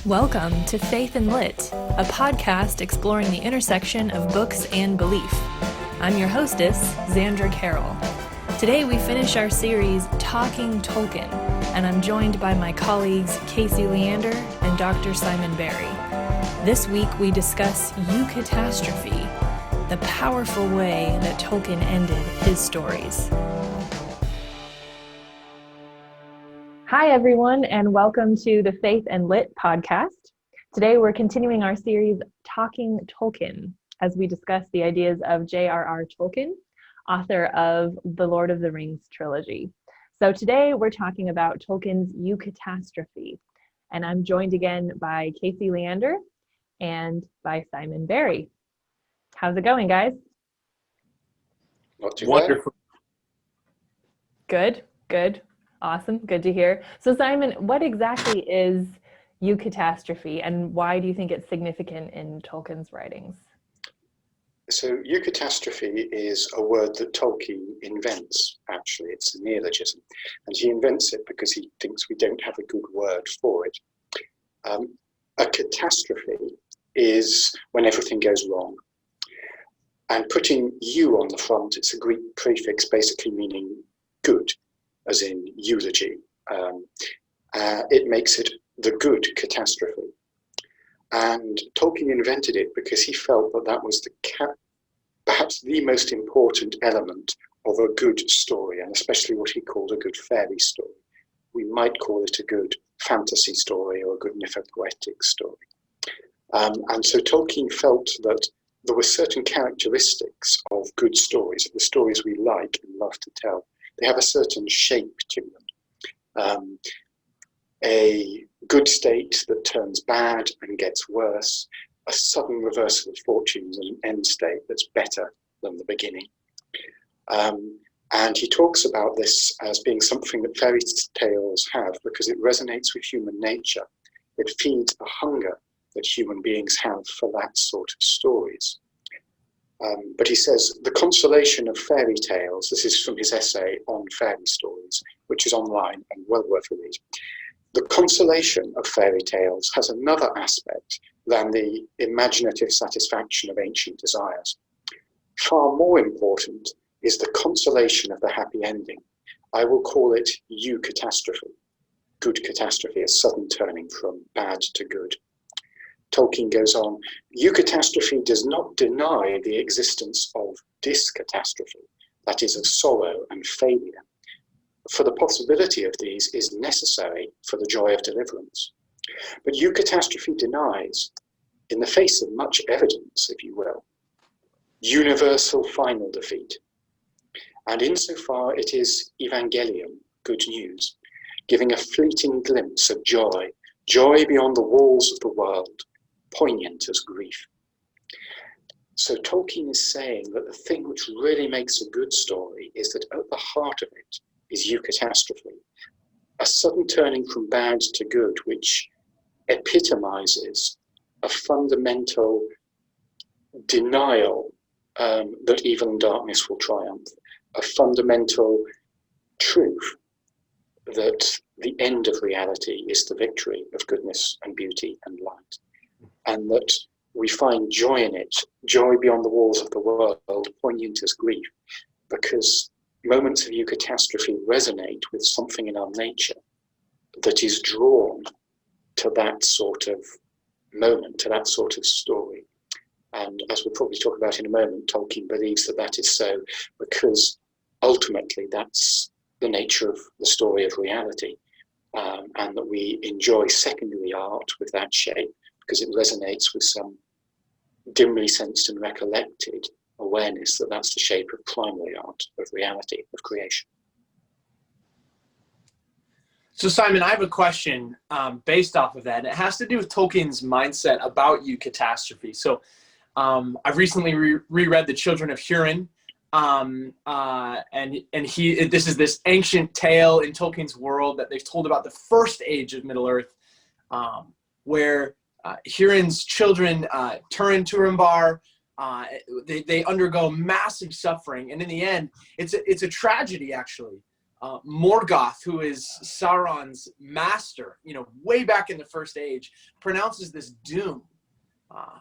Welcome to Faith and Lit, a podcast exploring the intersection of books and belief. I'm your hostess, Xandra Carroll. Today we finish our series Talking Tolkien, and I'm joined by my colleagues Kasey Leander and Dr. Simon Barry. This week we discuss Eucatastrophe, the powerful way that Tolkien ended his stories. Hi, everyone, and welcome to the Faith and Lit podcast. Today, we're continuing our series, Talking Tolkien, as we discuss the ideas of J.R.R. Tolkien, author of the Lord of the Rings trilogy. So today, we're talking about Tolkien's Eucatastrophe, and I'm joined again by Kasey Leander and by Simon Barry. How's it going, guys? Not too Wonderful. Good. Awesome. Good to hear. So Simon, what exactly is Eucatastrophe and why do you think it's significant in Tolkien's writings? So Eucatastrophe is a word that Tolkien invents, actually. It's a neologism. And he invents it because he thinks we don't have a good word for it. A catastrophe is when everything goes wrong. And putting you on the front, it's a Greek prefix basically meaning good, as in eulogy. It makes it the good catastrophe. And Tolkien invented it because he felt that that was perhaps the most important element of a good story, and especially what he called a good fairy story. We might call it a good fantasy story or a good mythopoetic story. And so Tolkien felt that there were certain characteristics of good stories, the stories we like and love to tell. They have a certain shape to them. A good state that turns bad and gets worse, a sudden reversal of fortunes and an end state that's better than the beginning. And he talks about this as being something that fairy tales have because it resonates with human nature. It feeds a hunger that human beings have for that sort of stories. But he says, the consolation of fairy tales, this is from his essay on fairy stories, which is online and well worth a read. The consolation of fairy tales has another aspect than the imaginative satisfaction of ancient desires. Far more important is the consolation of the happy ending. I will call it Eucatastrophe, good catastrophe, a sudden turning from bad to good. Tolkien goes on, Eucatastrophe does not deny the existence of discatastrophe, that is, of sorrow and failure, for the possibility of these is necessary for the joy of deliverance. But Eucatastrophe denies, in the face of much evidence, if you will, universal final defeat. And insofar it is evangelium, good news, giving a fleeting glimpse of joy, joy beyond the walls of the world, poignant as grief. So Tolkien is saying that the thing which really makes a good story is that at the heart of it is Eucatastrophe, a sudden turning from bad to good, which epitomizes a fundamental denial that evil and darkness will triumph, a fundamental truth that the end of reality is the victory of goodness and beauty and light. And that we find joy in it, joy beyond the walls of the world, poignant as grief, because moments of Eucatastrophe resonate with something in our nature that is drawn to that sort of moment, to that sort of story. And as we'll probably talk about in a moment, Tolkien believes that that is so because ultimately that's the nature of the story of reality, and that we enjoy secondary art with that shape, because it resonates with some dimly sensed and recollected awareness that that's the shape of primary art, of reality, of creation. So Simon, I have a question based off of that. And it has to do with Tolkien's mindset about Eucatastrophe. So I've recently reread The Children of Hurin. This is this ancient tale in Tolkien's world that they've told about the first age of Middle-earth, where Hurin's children turn to Turambar. They undergo massive suffering, and in the end, it's a tragedy actually. Morgoth, who is Sauron's master, way back in the First Age, pronounces this doom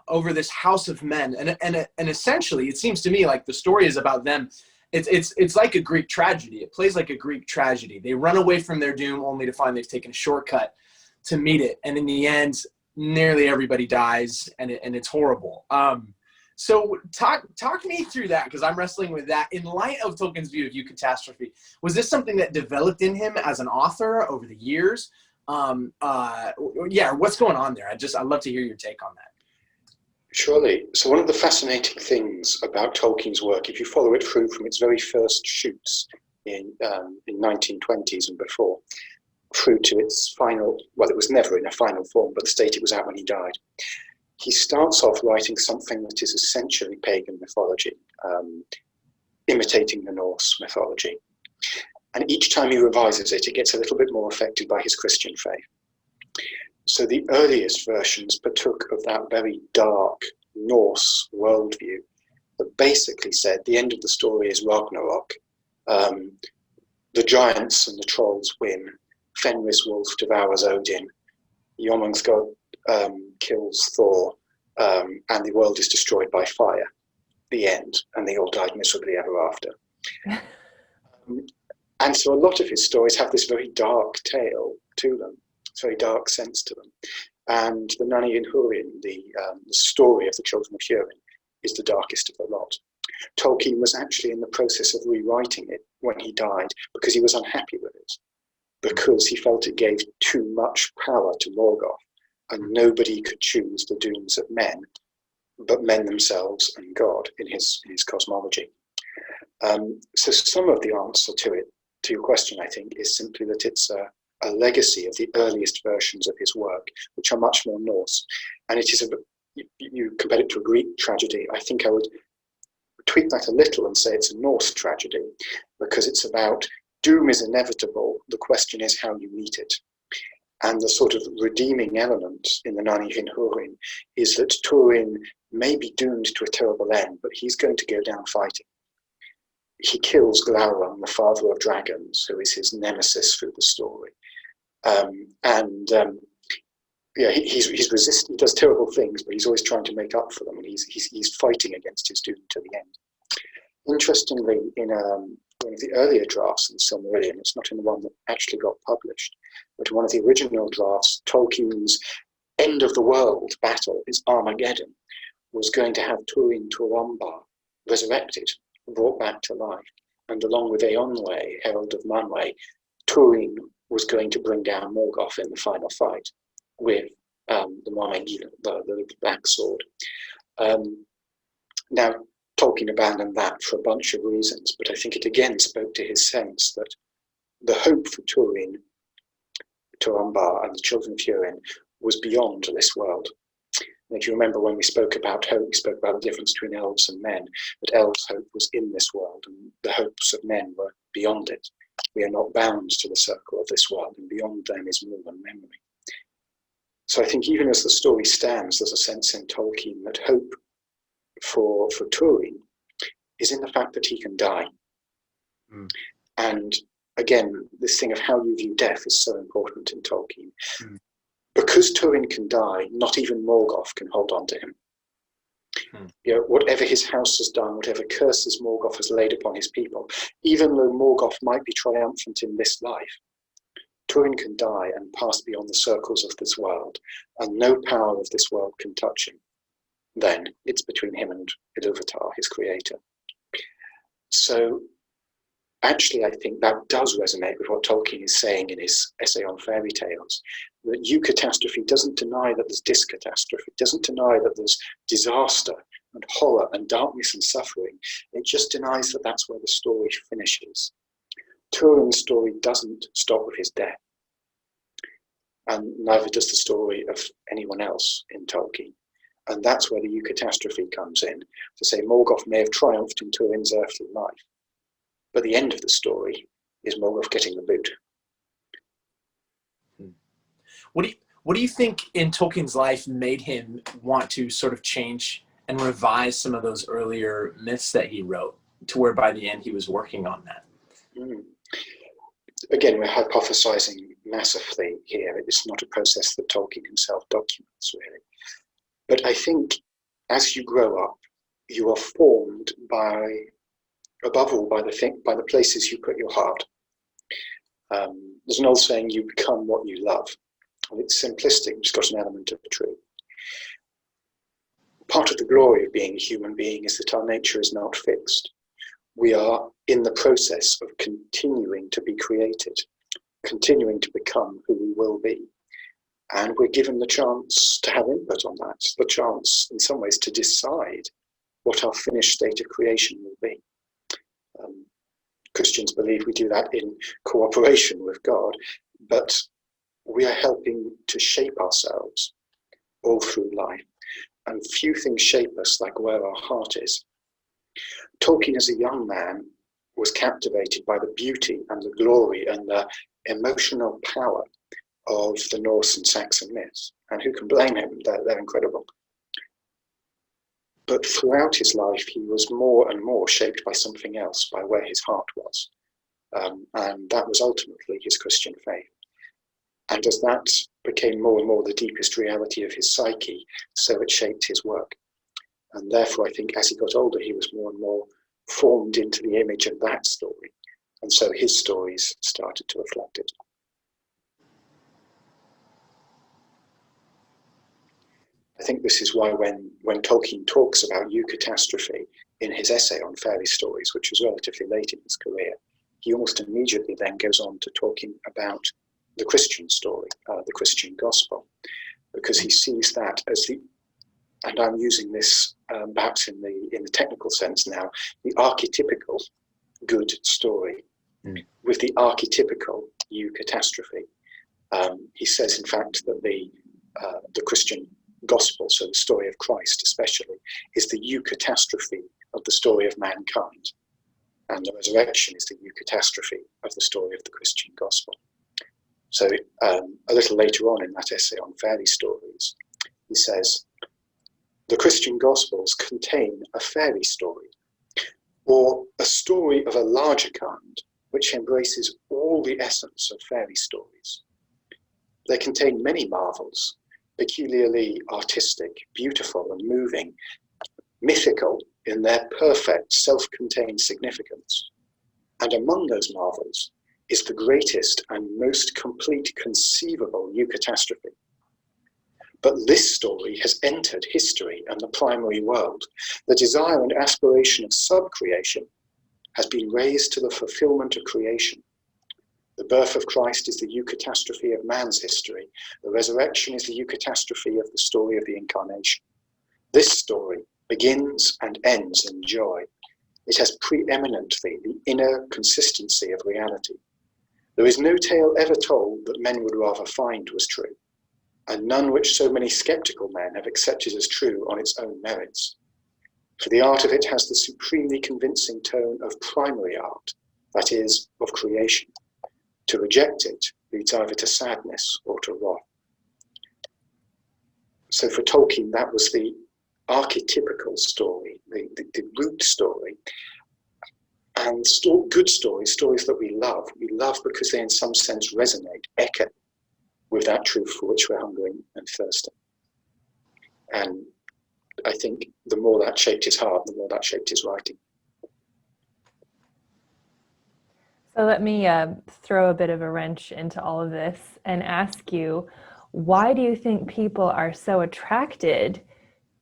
over this house of men, and essentially, it seems to me like the story is about them. It's like a Greek tragedy. It plays like a Greek tragedy. They run away from their doom only to find they've taken a shortcut to meet it, and in the end, nearly everybody dies, and it's horrible. So talk me through that, because I'm wrestling with that in light of Tolkien's view of Eucatastrophe. Was this something that developed in him as an author over the years? What's going on there? I'd love to hear your take on that. Surely. So one of the fascinating things about Tolkien's work, if you follow it through from its very first shoots in 1920s and before, through to its final, well, it was never in a final form, but the state it was at when he died, he starts off writing something that is essentially pagan mythology, imitating the Norse mythology. And each time he revises it, it gets a little bit more affected by his Christian faith. So the earliest versions partook of that very dark Norse worldview that basically said the end of the story is Ragnarok. The giants and the trolls win. Fenris Wolf devours Odin. Jormungandr kills Thor, and the world is destroyed by fire. The end. And they all died miserably ever after. And so a lot of his stories have this very dark tale to them. Very dark sense to them. And the Nanny in Húrin, the story of the children of Húrin, is the darkest of the lot. Tolkien was actually in the process of rewriting it when he died because he was unhappy with it, because he felt it gave too much power to Morgoth, and nobody could choose the dooms of men but men themselves and God in his cosmology. So some of the answer to your question, I think, is simply that it's a legacy of the earliest versions of his work, which are much more Norse. And it is you compare it to a Greek tragedy. I think I would tweak that a little and say it's a Norse tragedy, because it's about doom is inevitable. The question is how you meet it. And the sort of redeeming element in the Nanny in Húrin is that Túrin may be doomed to a terrible end, but he's going to go down fighting. He kills Glaurung, the father of dragons, who is his nemesis through the story. He's resistant. He does terrible things, but he's always trying to make up for them, and he's fighting against his doom to the end. Interestingly, in one of the earlier drafts of the Silmarillion, it's not in the one that actually got published, but in one of the original drafts, Tolkien's end of the world battle, his Armageddon, was going to have Túrin Turambar resurrected, brought back to life, and along with Eonwe, Herald of Manwe, Túrin was going to bring down Morgoth in the final fight with the Marmagilan, the Black Sword. Now, Tolkien abandoned that for a bunch of reasons, but I think it again spoke to his sense that the hope for Túrin, Turambar, and the children of Húrin was beyond this world. And if you remember when we spoke about hope, we spoke about the difference between elves and men, but elves' hope was in this world, and the hopes of men were beyond it. We are not bound to the circle of this world, and beyond them is more than memory. So I think even as the story stands, there's a sense in Tolkien that hope for Túrin is in the fact that he can die. Mm. And again, this thing of how you view death is so important in Tolkien. Mm. Because Túrin can die, not even Morgoth can hold on to him. Whatever his house has done, whatever curses Morgoth has laid upon his people, even though Morgoth might be triumphant in this life, Túrin can die and pass beyond the circles of this world, and no power of this world can touch him. Then it's between him and Ilúvatar, his creator. So actually, I think that does resonate with what Tolkien is saying in his essay on fairy tales, that Eucatastrophe doesn't deny that there's discatastrophe, it doesn't deny that there's disaster and horror and darkness and suffering. It just denies that that's where the story finishes. Túrin's story doesn't stop with his death, and neither does the story of anyone else in Tolkien. And that's where the Eucatastrophe comes in, to say Morgoth may have triumphed in Túrin's earthly life, but the end of the story is Morgoth getting the boot. What do you think in Tolkien's life made him want to sort of change and revise some of those earlier myths that he wrote, to where by the end he was working on that? again, we're hypothesizing massively here. It's not a process that Tolkien himself documents, really. But I think as you grow up, you are formed by, above all, by the places you put your heart. There's an old saying, you become what you love. And it's simplistic, it's got an element of truth. Part of the glory of being a human being is that our nature is not fixed. We are in the process of continuing to be created, continuing to become who we will be. And we're given the chance to have input on that, the chance in some ways to decide what our finished state of creation will be. Christians believe we do that in cooperation with God, but we are helping to shape ourselves all through life. And few things shape us like where our heart is. Tolkien, as a young man, was captivated by the beauty and the glory and the emotional power of the Norse and Saxon myths. And who can blame him? They're incredible. But throughout his life, he was more and more shaped by something else, by where his heart was. And that was ultimately his Christian faith. And as that became more and more the deepest reality of his psyche, so it shaped his work. And therefore, I think as he got older, he was more and more formed into the image of that story. And so his stories started to reflect it. I think this is why when Tolkien talks about Eucatastrophe in his essay on fairy stories, which was relatively late in his career, he almost immediately then goes on to talking about the Christian story, the Christian gospel, because he sees that as the, and I'm using this perhaps in the technical sense now, the archetypical good story with the archetypical Eucatastrophe. He says, in fact, that the Christian gospel, so the story of Christ especially, is the Eucatastrophe of the story of mankind. And the resurrection is the Eucatastrophe of the story of the Christian gospel. So a little later on in that essay on fairy stories, he says, the Christian Gospels contain a fairy story, or a story of a larger kind, which embraces all the essence of fairy stories. They contain many marvels, peculiarly artistic, beautiful and moving, mythical in their perfect self-contained significance. And among those marvels is the greatest and most complete conceivable Eucatastrophe. But this story has entered history and the primary world. The desire and aspiration of sub-creation has been raised to the fulfillment of creation. The birth of Christ is the Eucatastrophe of man's history. The resurrection is the Eucatastrophe of the story of the incarnation. This story begins and ends in joy. It has preeminently the inner consistency of reality. There is no tale ever told that men would rather find was true, and none which so many sceptical men have accepted as true on its own merits. For the art of it has the supremely convincing tone of primary art, that is, of creation. To reject it leads either to sadness or to wrath. So for Tolkien, that was the archetypical story, the root story. And good stories, stories that we love because they in some sense resonate, echo with that truth for which we're hungering and thirsting. And I think the more that shaped his heart, the more that shaped his writing. So let me throw a bit of a wrench into all of this and ask you, why do you think people are so attracted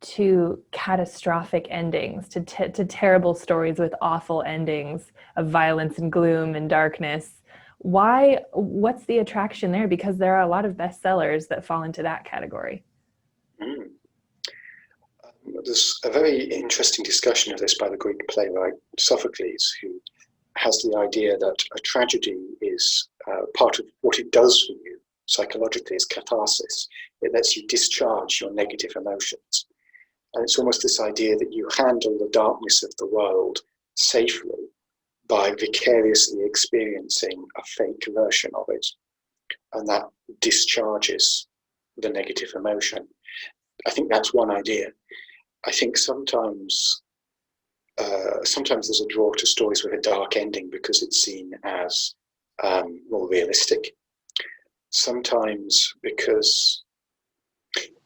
to catastrophic endings, to terrible stories with awful endings of violence and gloom and darkness? What's the attraction there? Because there are a lot of bestsellers that fall into that category. There's a very interesting discussion of this by the Greek playwright Sophocles, who has the idea that a tragedy is part of what it does for you psychologically is catharsis. It lets you discharge your negative emotions. And it's almost this idea that you handle the darkness of the world safely by vicariously experiencing a fake version of it. And that discharges the negative emotion. I think that's one idea. I think sometimes there's a draw to stories with a dark ending because it's seen as more realistic. Sometimes because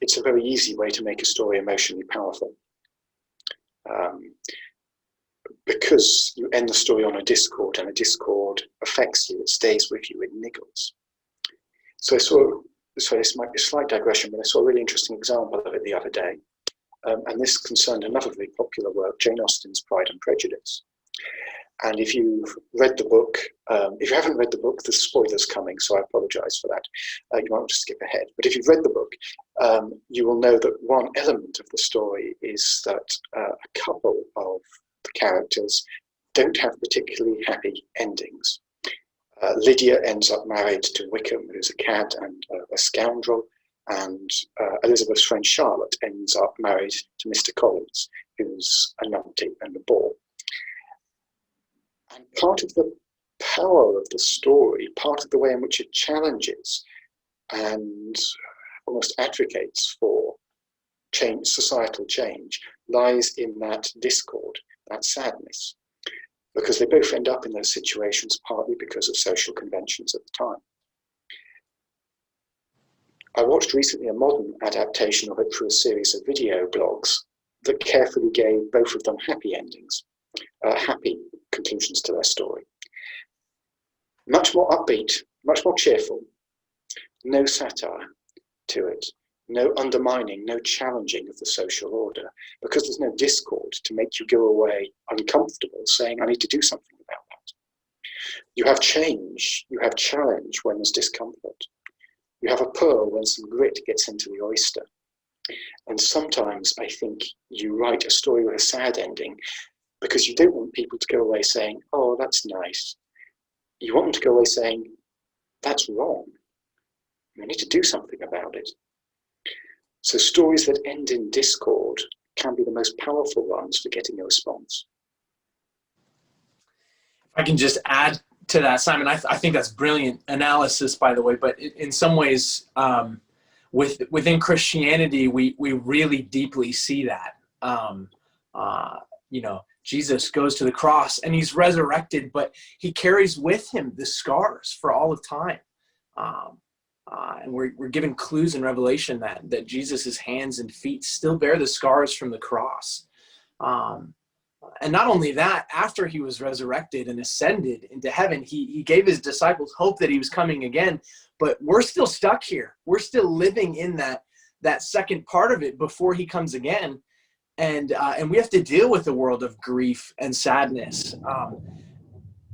it's a very easy way to make a story emotionally powerful. Because you end the story on a discord, and a discord affects you, it stays with you, it niggles. So this might be a slight digression, but I saw a really interesting example of it the other day. And this concerned another very popular work, Jane Austen's Pride and Prejudice. And if you've read the book, if you haven't read the book, there's spoilers coming, so I apologize for that. You might want to skip ahead. But if you've read the book, you will know that one element of the story is that a couple of the characters don't have particularly happy endings. Lydia ends up married to Wickham, who's a cad and a scoundrel, and Elizabeth's friend Charlotte ends up married to Mr. Collins, who's a numpty and a bore. And part of the power of the story, part of the way in which it challenges and almost advocates for change, societal change, lies in that discord, that sadness, because they both end up in those situations partly because of social conventions at the time. I watched recently a modern adaptation of it through a series of video blogs that carefully gave both of them happy endings, happy conclusions to their story. Much more upbeat, much more cheerful, no satire to it, no undermining, no challenging of the social order, because there's no discord to make you go away uncomfortable saying, I need to do something about that. You have change, you have challenge when there's discomfort. You have a pearl when some grit gets into the oyster. And sometimes I think you write a story with a sad ending because you don't want people to go away saying, oh, that's nice. You want them to go away saying, that's wrong. We need to do something about it. So stories that end in discord can be the most powerful ones for getting a response. If I can just add to that, Simon, I think that's brilliant analysis, by the way, but in some ways, within Christianity, we really deeply see that. Jesus goes to the cross and he's resurrected, but he carries with him the scars for all of time. And we're given clues in Revelation that Jesus' hands and feet still bear the scars from the cross. And not only that, after he was resurrected and ascended into heaven, he gave his disciples hope that he was coming again. But we're still stuck here. We're still living in that second part of it before he comes again. And we have to deal with the world of grief and sadness.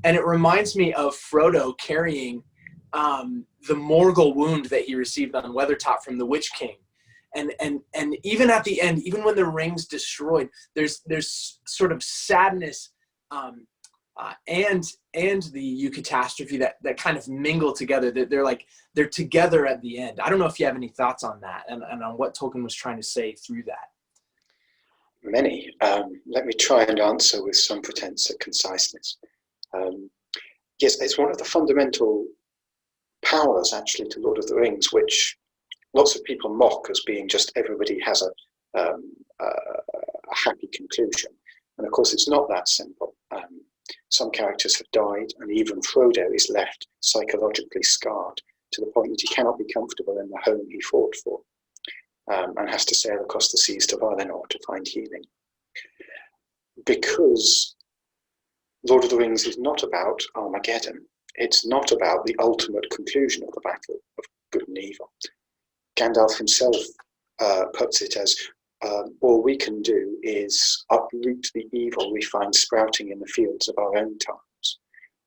And it reminds me of Frodo carrying the Morgul wound that he received on Weathertop from the Witch King. And even at the end, even when the ring's destroyed, there's sort of sadness and the Eucatastrophe that kind of mingle together. They're together at the end. I don't know if you have any thoughts on that and on what Tolkien was trying to say through that. Many. Let me try and answer with some pretense at conciseness. Yes, it's one of the fundamental powers, actually, to Lord of the Rings, which lots of people mock as being just everybody has a happy conclusion. And of course, it's not that simple. Some characters have died, and even Frodo is left psychologically scarred to the point that he cannot be comfortable in the home he fought for, and has to sail across the seas to Valinor to find healing. Because Lord of the Rings is not about Armageddon. It's not about the ultimate conclusion of the battle of good and evil. Gandalf himself puts it as, all we can do is uproot the evil we find sprouting in the fields of our own times,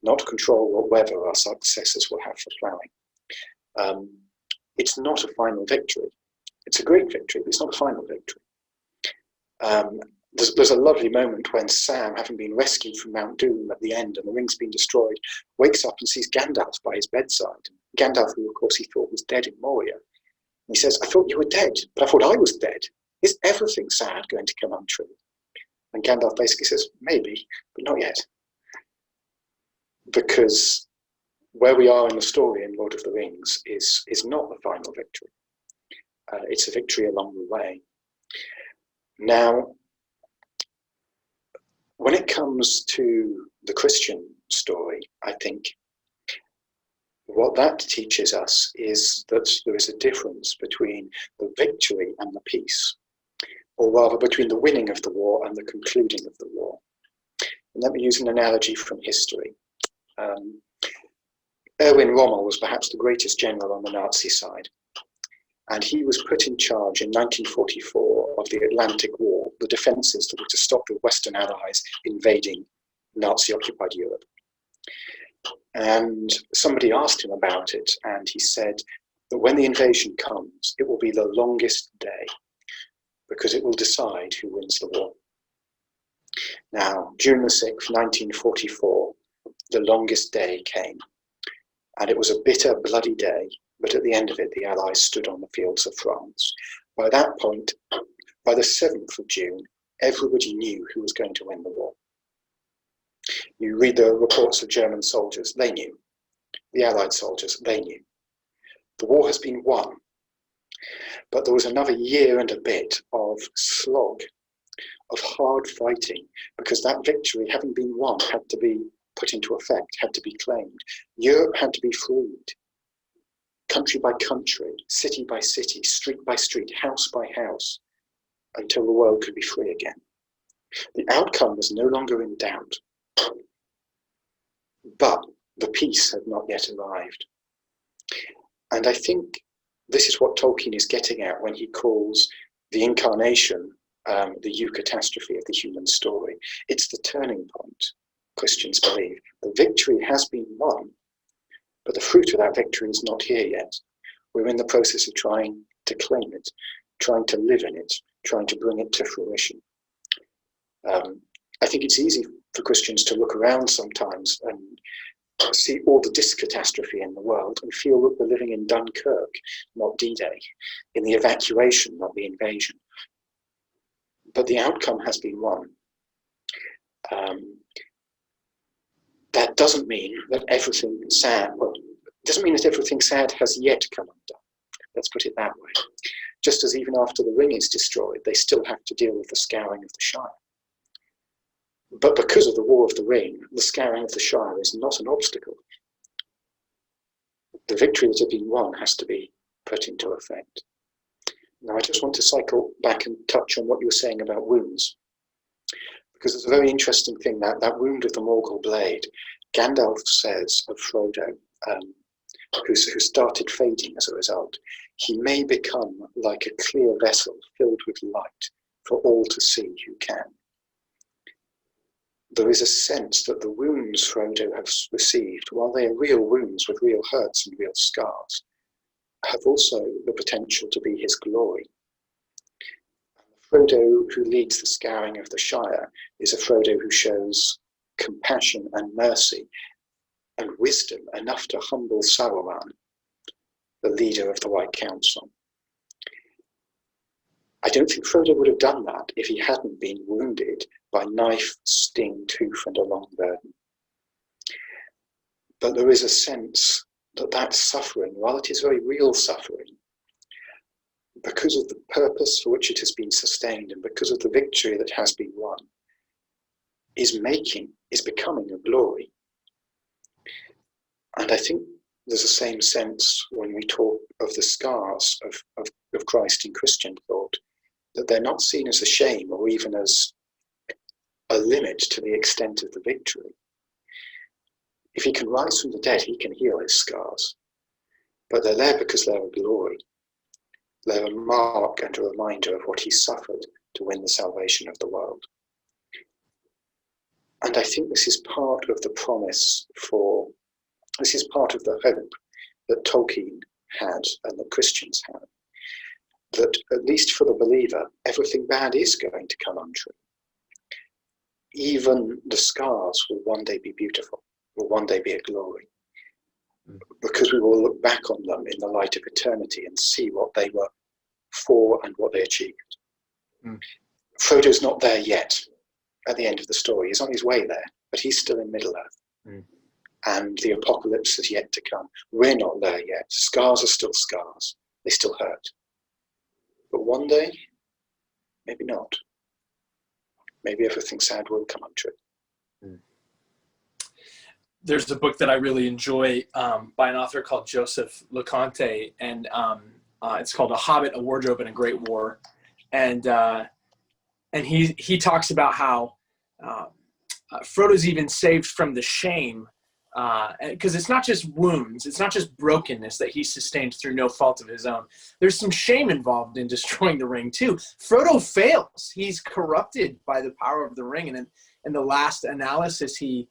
not control what weather our successors will have for ploughing. It's not a final victory. It's a great victory, but it's not a final victory. There's a lovely moment when Sam, having been rescued from Mount Doom at the end and the ring's been destroyed, wakes up and sees Gandalf by his bedside. Gandalf, who of course he thought was dead in Moria. And he says, I thought you were dead, but I thought I was dead. Is everything sad going to come untrue? And Gandalf basically says, maybe, but not yet. Because where we are in the story in Lord of the Rings is not the final victory. It's a victory along the way. Now, when it comes to the Christian story, I think what that teaches us is that there is a difference between the victory and the peace, or rather between the winning of the war and the concluding of the war. And let me use an analogy from history. Erwin Rommel was perhaps the greatest general on the Nazi side, and he was put in charge in 1944 of the Atlantic Wall, the defences that were to stop the Western Allies invading Nazi-occupied Europe. And somebody asked him about it, and he said that when the invasion comes, it will be the longest day, because it will decide who wins the war. Now, June the 6th, 1944, the longest day came, and it was a bitter, bloody day, but at the end of it, the Allies stood on the fields of France. By that point, by the 7th of June, everybody knew who was going to win the war. You read the reports of German soldiers, they knew. The Allied soldiers, they knew. The war has been won, but there was another year and a bit of slog, of hard fighting, because that victory, having been won, had to be put into effect, had to be claimed. Europe had to be freed, country by country, city by city, street by street, house by house, until the world could be free again. The outcome was no longer in doubt, but the peace had not yet arrived. And I think this is what Tolkien is getting at when he calls the incarnation the Eucatastrophe of the human story. It's the turning point, Christians believe. The victory has been won, but the fruit of that victory is not here yet. We're in the process of trying to claim it, trying to live in it, trying to bring it to fruition. I think it's easy for Christians to look around sometimes and see all the discatastrophe in the world and feel that we're living in Dunkirk, not D-Day, in the evacuation, not the invasion. But the outcome has been won. That doesn't mean that everything sad, doesn't mean that everything sad has yet come undone. Let's put it that way. Just as even after the ring is destroyed, they still have to deal with the scouring of the Shire. But because of the War of the Ring, the scouring of the Shire is not an obstacle. The victory that had been won has to be put into effect. Now, I just want to cycle back and touch on what you were saying about wounds, because it's a very interesting thing, that wound of the Morgul blade. Gandalf says of Frodo, who started fading as a result, he may become like a clear vessel filled with light for all to see who can. There is a sense that the wounds Frodo has received, while they are real wounds with real hurts and real scars, have also the potential to be his glory. Frodo who leads the scouring of the Shire is a Frodo who shows compassion and mercy and wisdom enough to humble Saruman, the leader of the White Council. I don't think Frodo would have done that if he hadn't been wounded by knife, sting, tooth, and a long burden. But there is a sense that that suffering, while it is very real suffering, because of the purpose for which it has been sustained and because of the victory that has been won, is becoming a glory. And I think there's the same sense when we talk of the scars of Christ in Christian thought, that they're not seen as a shame or even as a limit to the extent of the victory. If he can rise from the dead, he can heal his scars. But they're there because they're a glory. They're a mark and a reminder of what he suffered to win the salvation of the world. And I think this is part of the promise this is part of the hope that Tolkien had and that Christians had. That at least for the believer, everything bad is going to come untrue. Even the scars will one day be beautiful, will one day be a glory. Because we will look back on them in the light of eternity and see what they were for and what they achieved. Frodo's not there yet at the end of the story. He's on his way there, but he's still in Middle-earth. And the apocalypse has yet to come. We're not there yet. Scars are still scars. They still hurt. But one day, maybe not. Maybe everything sad will come untrue. there's a book that I really enjoy by an author called Joseph LeConte, and it's called A Hobbit, a Wardrobe, and a Great War. And he talks about how Frodo's even saved from the shame, because it's not just wounds, it's not just brokenness that he sustained through no fault of his own. There's some shame involved in destroying the ring too. Frodo fails. He's corrupted by the power of the ring, and in the last analysis, he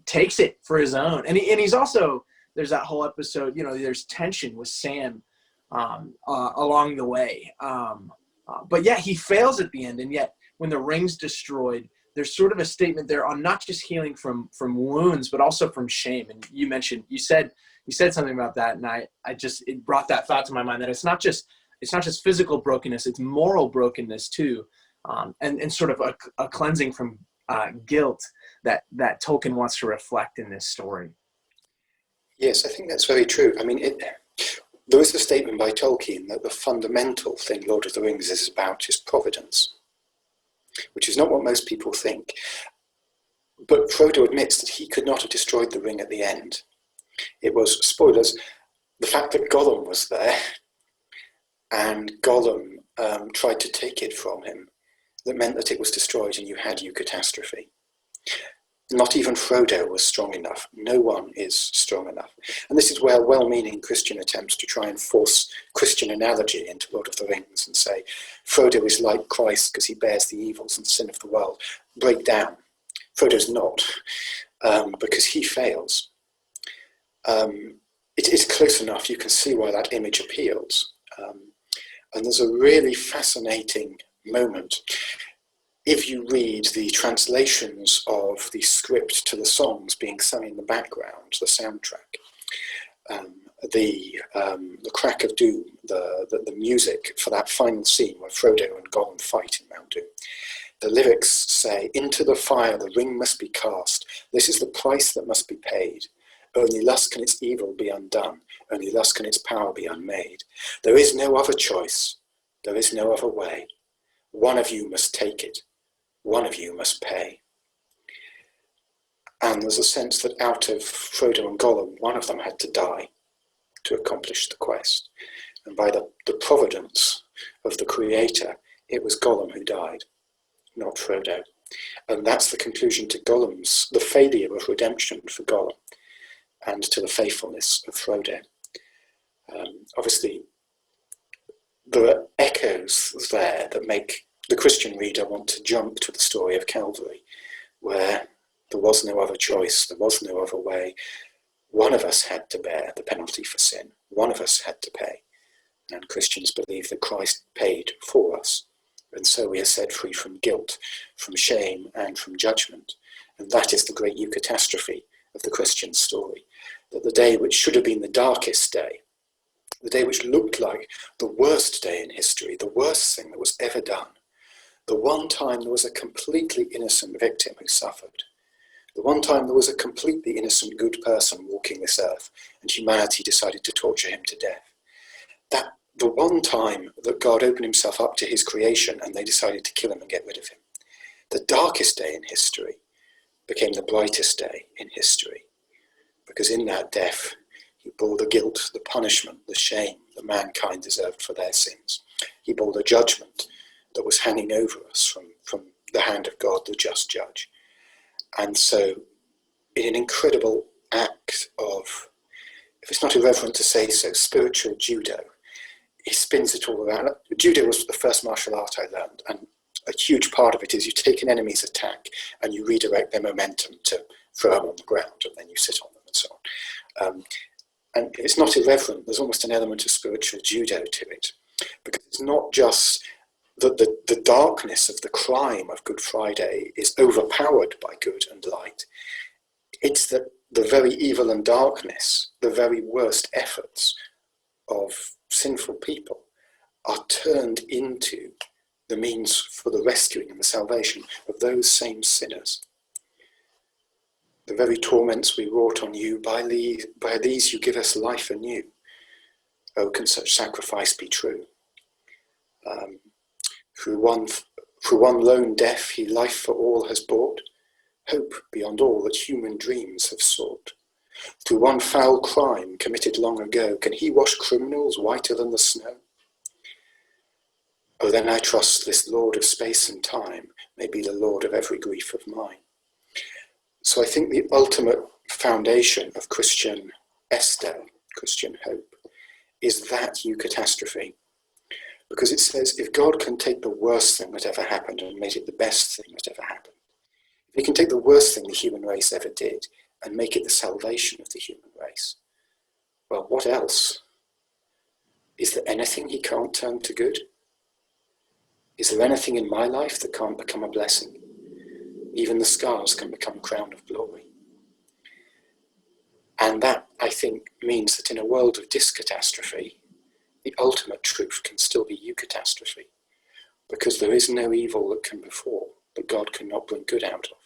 takes it for his own. And he's also, there's that whole episode, there's tension with Sam along the way. But yeah, he fails at the end, and yet when the ring's destroyed, there's sort of a statement there on not just healing from wounds, but also from shame. And you said something about that, and it brought that thought to my mind, that it's not just physical brokenness, it's moral brokenness too, and sort of a cleansing from guilt that Tolkien wants to reflect in this story. Yes, I think that's very true. I mean, there is a statement by Tolkien that the fundamental thing Lord of the Rings is about is providence, which is not what most people think. But Frodo admits that he could not have destroyed the ring at the end. It was, spoilers, the fact that Gollum was there and Gollum tried to take it from him that meant that it was destroyed, and you had Eucatastrophe. Not even Frodo was strong enough. No one is strong enough. And this is where well-meaning Christian attempts to try and force Christian analogy into Lord of the Rings and say Frodo is like Christ because he bears the evils and sin of the world break down. Frodo's not, because he fails. It is close enough, you can see why that image appeals. And there's a really fascinating moment. If you read the translations of the script to the songs being sung in the background, the soundtrack, the crack of doom, the music for that final scene where Frodo and Gollum fight in Mount Doom, the lyrics say, "Into the fire the ring must be cast. This is the price that must be paid. Only thus can its evil be undone. Only thus can its power be unmade. There is no other choice. There is no other way. One of you must take it. One of you must pay." And there's a sense that out of Frodo and Gollum, one of them had to die to accomplish the quest. And by the providence of the creator, it was Gollum who died, not Frodo. And that's the conclusion to the failure of redemption for Gollum, and to the faithfulness of Frodo. Obviously, there are echoes there that make the Christian reader want to jump to the story of Calvary, where there was no other choice, there was no other way. One of us had to bear the penalty for sin. One of us had to pay. And Christians believe that Christ paid for us. And so we are set free from guilt, from shame, and from judgment. And that is the great Eucatastrophe of the Christian story. That the day which should have been the darkest day, the day which looked like the worst day in history, the worst thing that was ever done, the one time there was a completely innocent victim who suffered, the one time there was a completely innocent good person walking this earth, and humanity decided to torture him to death. That the one time that God opened himself up to his creation and they decided to kill him and get rid of him. The darkest day in history became the brightest day in history, because in that death he bore the guilt, the punishment, the shame that mankind deserved for their sins. He bore the judgment that was hanging over us from the hand of God, the just judge. And so, in an incredible act of, if it's not irreverent to say so, spiritual judo, he spins it all around. Judo was the first martial art I learned, and a huge part of it is you take an enemy's attack and you redirect their momentum to throw them on the ground, and then you sit on them and so on. And if it's not irreverent, there's almost an element of spiritual judo to it, because it's not just that the darkness of the crime of Good Friday is overpowered by good and light. It's that the very evil and darkness, the very worst efforts of sinful people are turned into the means for the rescuing and the salvation of those same sinners. The very torments we wrought on you, by these you give us life anew. Oh, can such sacrifice be true? Through one lone death he life for all has bought. hope beyond all that human dreams have sought. Through one foul crime committed long ago, can he wash criminals whiter than the snow? Oh, then I trust this Lord of space and time may be the Lord of every grief of mine. So I think the ultimate foundation of Christian Esther, Christian hope, is that Eucatastrophe. Because it says, if God can take the worst thing that ever happened and make it the best thing that ever happened, if he can take the worst thing the human race ever did and make it the salvation of the human race, well, what else? Is there anything he can't turn to good? Is there anything in my life that can't become a blessing? Even the scars can become a crown of glory. And that, I think, means that in a world of discatastrophe, the ultimate truth can still be eucatastrophe, because there is no evil that can befall that God cannot bring good out of.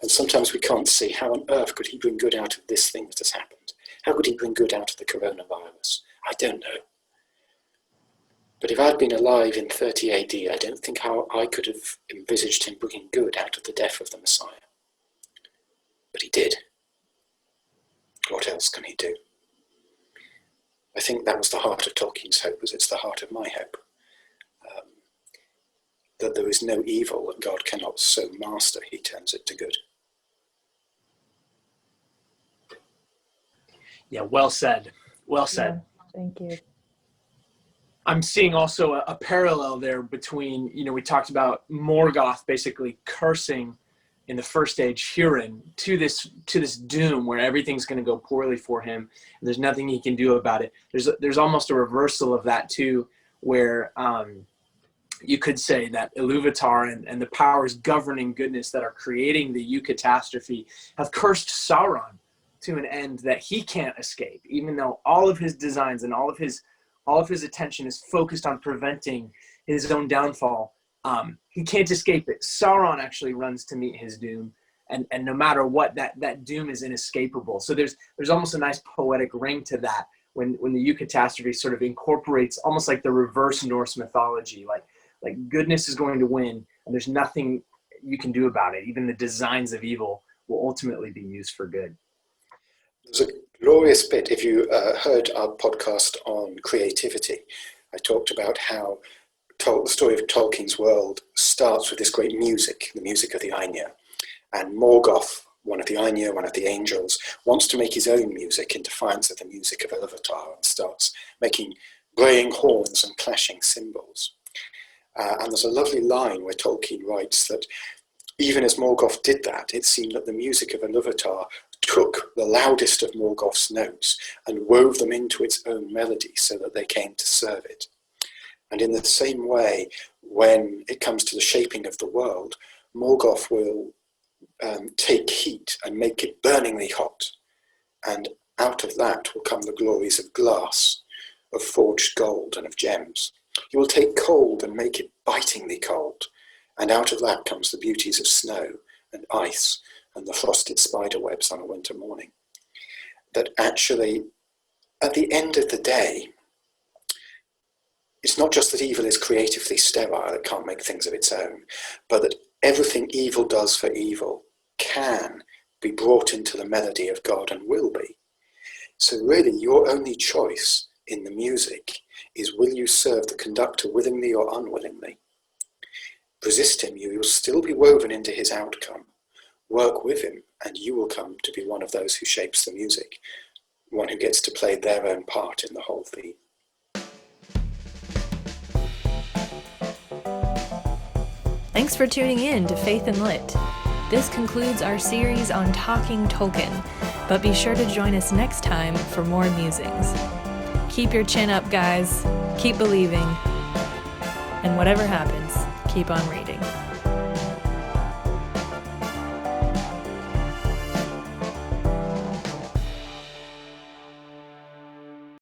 And sometimes we can't see how on earth could he bring good out of this thing that has happened. How could he bring good out of the coronavirus? I don't know. But if I'd been alive in 30 AD, I don't think how I could have envisaged him bringing good out of the death of the Messiah. But he did. What else can he do? I think that was the heart of Tolkien's hope, as it's the heart of my hope. That there is no evil that God cannot so master, he turns it to good. Yeah, well said. Well said. Yeah, thank you. I'm seeing also a parallel there between, we talked about Morgoth basically cursing in the first age Huron to this doom where everything's going to go poorly for him. And there's nothing he can do about it. There's almost a reversal of that too, where you could say that Iluvatar and the powers governing goodness that are creating the Eucatastrophe have cursed Sauron to an end that he can't escape, even though all of his designs and all of his attention is focused on preventing his own downfall. He can't escape it. Sauron actually runs to meet his doom, and no matter what, that doom is inescapable. So there's almost a nice poetic ring to that when the Eucatastrophe sort of incorporates almost like the reverse Norse mythology, like goodness is going to win, and there's nothing you can do about it. Even the designs of evil will ultimately be used for good. There's a glorious bit, if you heard our podcast on creativity, I talked about how the story of Tolkien's world starts with this great music, the music of the Ainur. And Morgoth, one of the Ainur, one of the angels, wants to make his own music in defiance of the music of Iluvatar and starts making braying horns and clashing cymbals. And there's a lovely line where Tolkien writes that even as Morgoth did that, it seemed that the music of Iluvatar took the loudest of Morgoth's notes and wove them into its own melody so that they came to serve it. And in the same way, when it comes to the shaping of the world, Morgoth will take heat and make it burningly hot. And out of that will come the glories of glass, of forged gold and of gems. He will take cold and make it bitingly cold. And out of that comes the beauties of snow and ice and the frosted spider webs on a winter morning. That actually, at the end of the day, it's not just that evil is creatively sterile, it can't make things of its own, but that everything evil does for evil can be brought into the melody of God and will be. So really, your only choice in the music is, will you serve the conductor willingly or unwillingly? Resist him, you will still be woven into his outcome. Work with him, and you will come to be one of those who shapes the music, one who gets to play their own part in the whole theme. Thanks for tuning in to Faith and Lit. This concludes our series on Talking Tolkien, but be sure to join us next time for more musings. Keep your chin up, guys. Keep believing. And whatever happens, keep on reading.